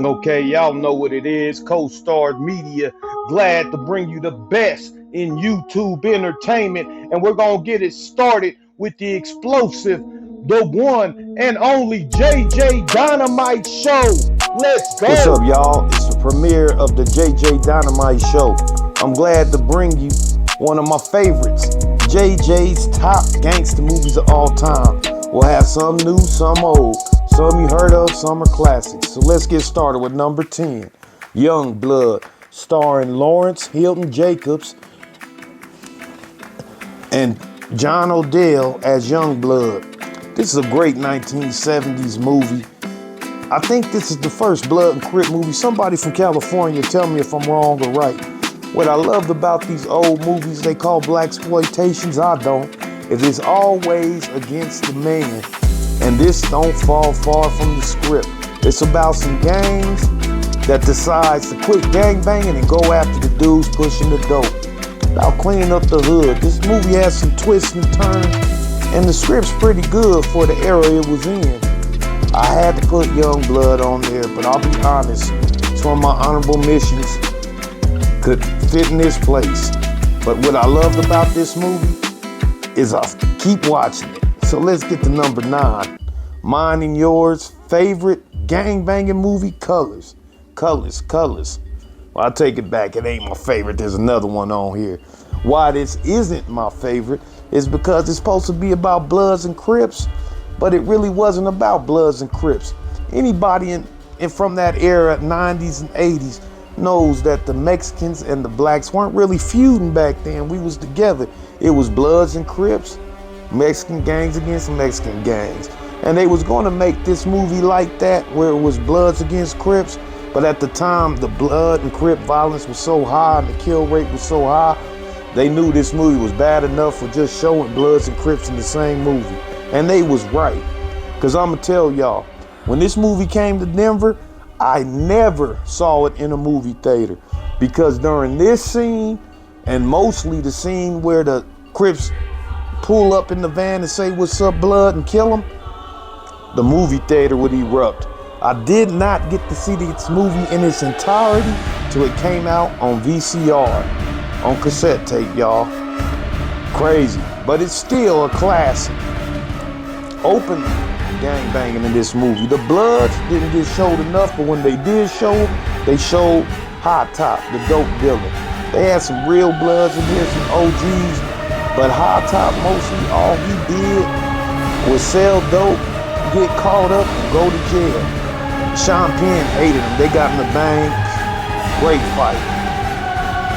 Okay, y'all know what it is. Co-Stars Media, glad to bring you the best in YouTube entertainment. And we're going to get it started with the explosive, the one and only JJ Dynamite Show. Let's What's go. up, y'all? It's the premiere of the JJ Dynamite Show. I'm glad to bring you one of my favorites, JJ's top gangster movies of all time. We'll have some new, some old, some you heard of, some are classics. So let's get started with number 10, Young Blood, starring Lawrence Hilton Jacobs and John O'Dell as Young Blood. This is a great 1970s movie. I think this is the first Blood and Crip movie. Somebody from California tell me if I'm wrong or right. What I loved about these old movies they call blaxploitations, I don't, is it's always against the man. And this don't fall far from the script. It's about some gangs that decides to quit gang banging and go after the dudes pushing the dope. About cleaning up the hood. This movie has some twists and turns, and the script's pretty good for the era it was in. I had to put Young Blood on there, but I'll be honest, it's one of my honorable mentions. Could fit in this place. But what I loved about this movie is I keep watching it. So let's get to number 9. Mine and yours favorite gang banging movie, Colors. Colors. Well, I take it back. It ain't my favorite. There's another one on here. Why this isn't my favorite is because it's supposed to be about Bloods and Crips, but it really wasn't about Bloods and Crips. Anybody in from that era, 90s and 80s, knows that the Mexicans and the blacks weren't really feuding back then. We was together. It was Bloods and Crips, Mexican gangs against Mexican gangs. And they was going to make this movie like that, where it was Bloods against Crips. But at the time, the Blood and Crip violence was so high and the kill rate was so high, they knew this movie was bad enough for just showing Bloods and Crips in the same movie. And they was right. Because I'm going to tell y'all, when this movie came to Denver, I never saw it in a movie theater. Because during this scene, and mostly the scene where the Crips pull up in the van and say, "What's up, Blood?" and kill them, the movie theater would erupt. I did not get to see this movie in its entirety till it came out on VCR, on cassette tape, y'all. Crazy, but it's still a classic. Open gang banging in this movie. The Bloods didn't get showed enough, but when they did show, they showed Hot Top, the dope dealer. They had some real Bloods in here, some OGs, but Hot Top, mostly all he did was sell dope, get caught up, and go to jail. Sean Penn hated him. They got in the bang. Great fight.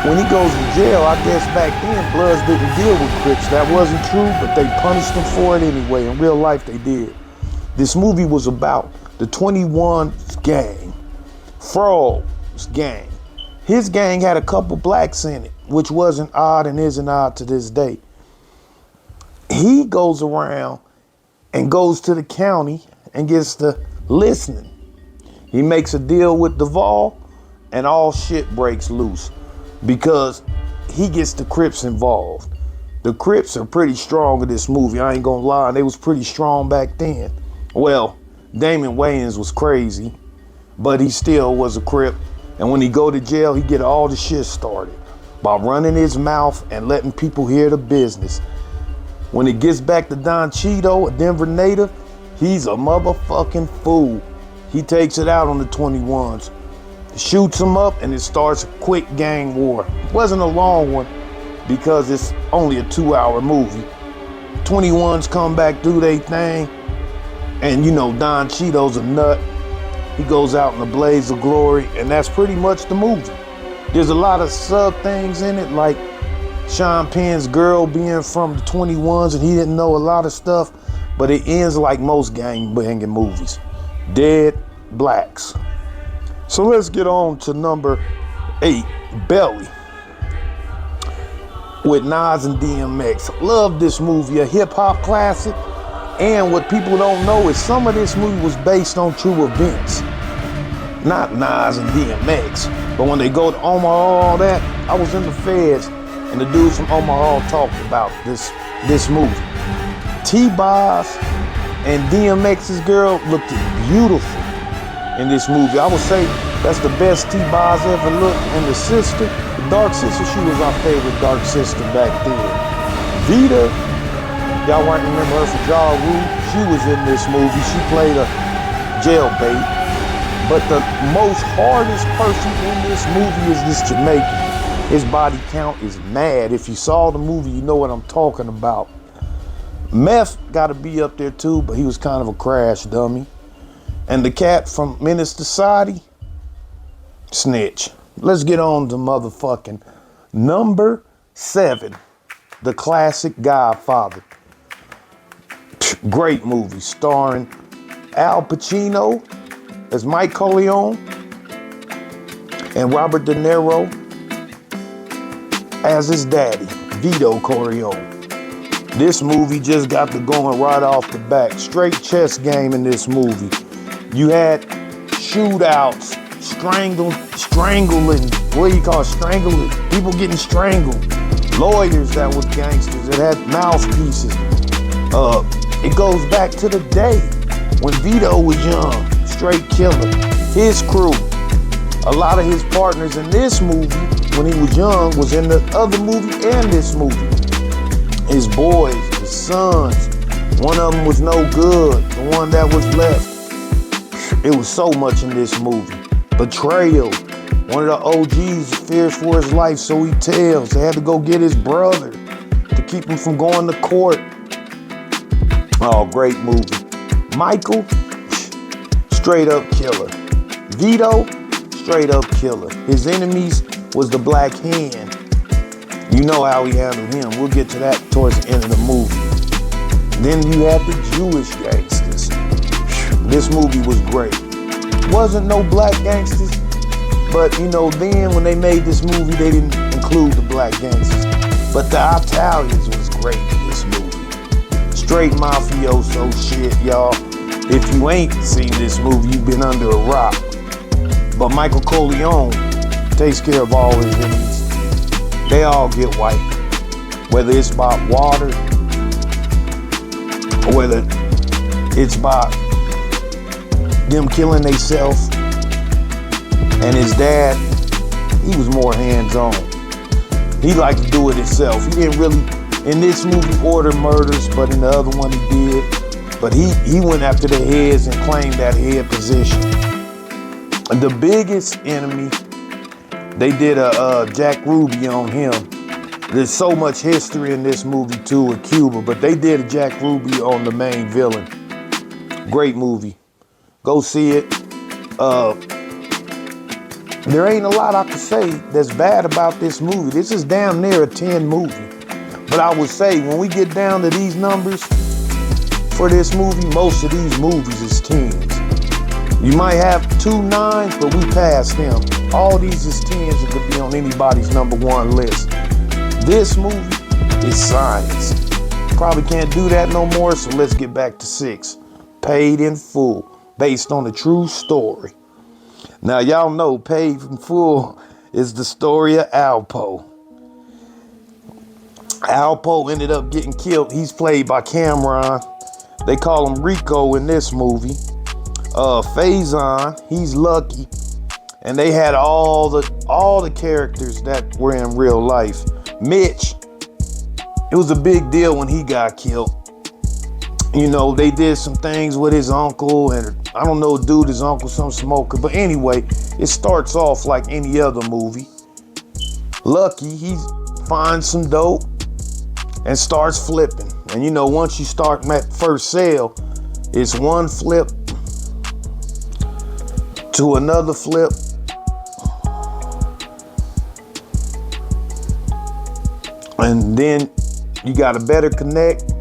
When he goes to jail, I guess back then Bloods didn't deal with Crips. That wasn't true, but they punished him for it anyway. In real life, they did. This movie was about the 21 gang, Frog's gang. His gang had a couple blacks in it, which wasn't odd and isn't odd to this day. He goes around and goes to the county and gets to listening. He makes a deal with Duvall, and all shit breaks loose because he gets the Crips involved. The Crips are pretty strong in this movie. I ain't gonna lie, they was pretty strong back then. Well, Damon Wayans was crazy, but he still was a Crip. And when he go to jail, he get all the shit started by running his mouth and letting people hear the business. When it gets back to Don Cheeto, a Denver native, he's a motherfucking fool. He takes it out on the 21s, shoots them up, and it starts a quick gang war. It wasn't a long one because it's only a 2-hour movie. 21s come back, do their thing, and you know Don Cheeto's a nut. He goes out in a blaze of glory, and that's pretty much the movie. There's a lot of sub things in it, like Sean Penn's girl being from the 21s, and he didn't know a lot of stuff, but it ends like most gang banging movies. Dead blacks. So let's get on to number 8, Belly, with Nas and DMX. Love this movie, a hip hop classic. And what people don't know is some of this movie was based on true events. Not Nas and DMX, but when they go to Omaha, all that, I was in the feds, and the dudes from Omaha talked about this movie. T-Boz and DMX's girl looked beautiful. in this movie. I would say that's the best T-Boz ever looked. And the sister, the dark sister, she was our favorite dark sister back then. Vita, y'all might remember her from Ja Rule. She was in this movie. She played a jailbait. But the most hardest person in this movie is this Jamaican. His body count is mad. If you saw the movie, you know what I'm talking about. Meth got to be up there too, but he was kind of a crash dummy. And the cat from Menace to Society, snitch. Let's get on to motherfucking number 7, the classic Godfather. Great movie starring Al Pacino as Mike Corleone and Robert De Niro as his daddy, Vito Corleone. This movie just got the going right off the back. Straight chess game in this movie. You had shootouts, strangling, what do you call it? Strangling, people getting strangled. Lawyers that were gangsters that had mouthpieces. It goes back to the day when Vito was young, straight killer. His crew, a lot of his partners in this movie when he was young was in the other movie and this movie. His boys, his sons, one of them was no good, the one that was left. It was so much in this movie. Betrayal, one of the OGs fears for his life, so he tells. They had to go get his brother to keep him from going to court. Oh, great movie. Michael, straight up killer. Vito, straight up killer. His enemies was the Black Hand. You know how he handled him. We'll get to that towards the end of the movie. Then you had the Jewish gangsters. This movie was great. Wasn't no black gangsters, but you know, then when they made this movie, they didn't include the black gangsters. But the Italians was great in this movie. Straight mafioso shit, y'all. If you ain't seen this movie, you've been under a rock. But Michael Corleone takes care of all his enemies. They all get wiped. Whether it's by water, or whether it's by them killing themselves. And his dad, he was more hands-on. He liked to do it himself. He didn't really, in this movie, order murders, but in the other one he did. But he went after the heads and claimed that head position. The biggest enemy, they did a Jack Ruby on him. There's so much history in this movie too with Cuba, but they did a Jack Ruby on the main villain. Great movie. Go see it. There ain't a lot I can say that's bad about this movie. This is damn near a 10 movie. But I would say when we get down to these numbers for this movie, most of these movies is 10s. You might have 2 9s, but we passed them. All these is 10s that could be on anybody's number 1 list. This movie is science. Probably can't do that no more, so let's get back to 6. Paid in Full, based on a true story. Now, y'all know Paid in Full is the story of Alpo. Alpo ended up getting killed. He's played by Cameron. They call him Rico in this movie. Faison, he's Lucky. And they had all the characters that were in real life. Mitch, it was a big deal when he got killed. You know, they did some things with his uncle, and I don't know, dude, his uncle, some smoker. But anyway, it starts off like any other movie. Lucky, he finds some dope and starts flipping. And you know, once you start that first sale, it's one flip to another flip. And then you got a better connect.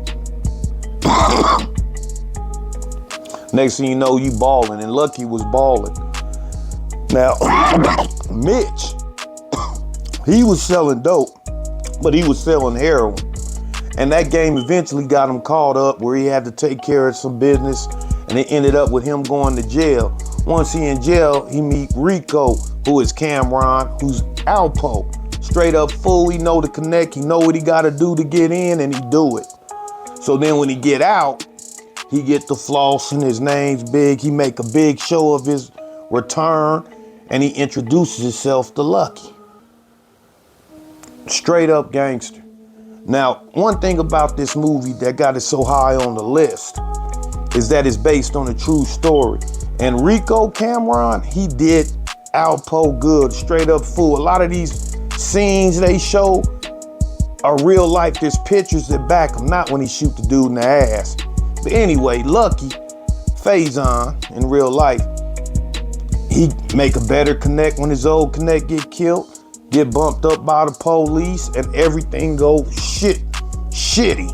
Next thing you know, you balling, and Lucky was balling. Now, Mitch, he was selling dope, but he was selling heroin. And that game eventually got him caught up where he had to take care of some business, and it ended up with him going to jail. Once he in jail, he meet Rico, who is Cameron, who's Alpo. Straight up fool, he know the connect, he know what he gotta do to get in, and he do it. So then when he get out, he get the floss and his name's big. He make a big show of his return, and he introduces himself to Lucky. Straight up gangster. Now, one thing about this movie that got it so high on the list is that it's based on a true story. And Rico Cameron, he did Alpo good, straight up fool. A lot of these scenes they show are real life. There's pictures that back them, not when he shoot the dude in the ass. But anyway, Lucky, Faison in real life, he make a better connect when his old connect get killed, get bumped up by the police, and everything go shitty.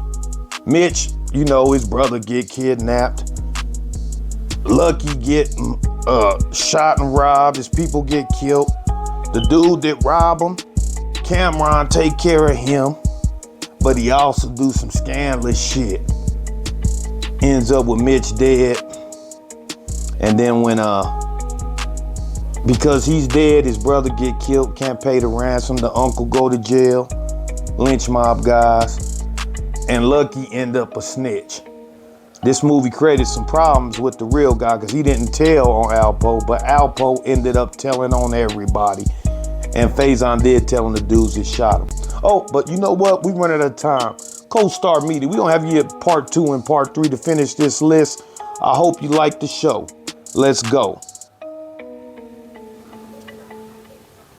Mitch, you know, his brother get kidnapped. Lucky get shot and robbed, his people get killed. The dude that robbed him, Cameron take care of him, but he also do some scandalous shit. Ends up with Mitch dead. And then when because he's dead, his brother get killed, can't pay the ransom, the uncle go to jail, lynch mob guys, and Lucky end up a snitch. This movie created some problems with the real guy because he didn't tell on Alpo, but Alpo ended up telling on everybody. And Faison did tell on the dudes that shot him. Oh, but you know what? We run out of time. Co-Star Media, we don't have you at part 2 and part 3 to finish this list. I hope you like the show. Let's go.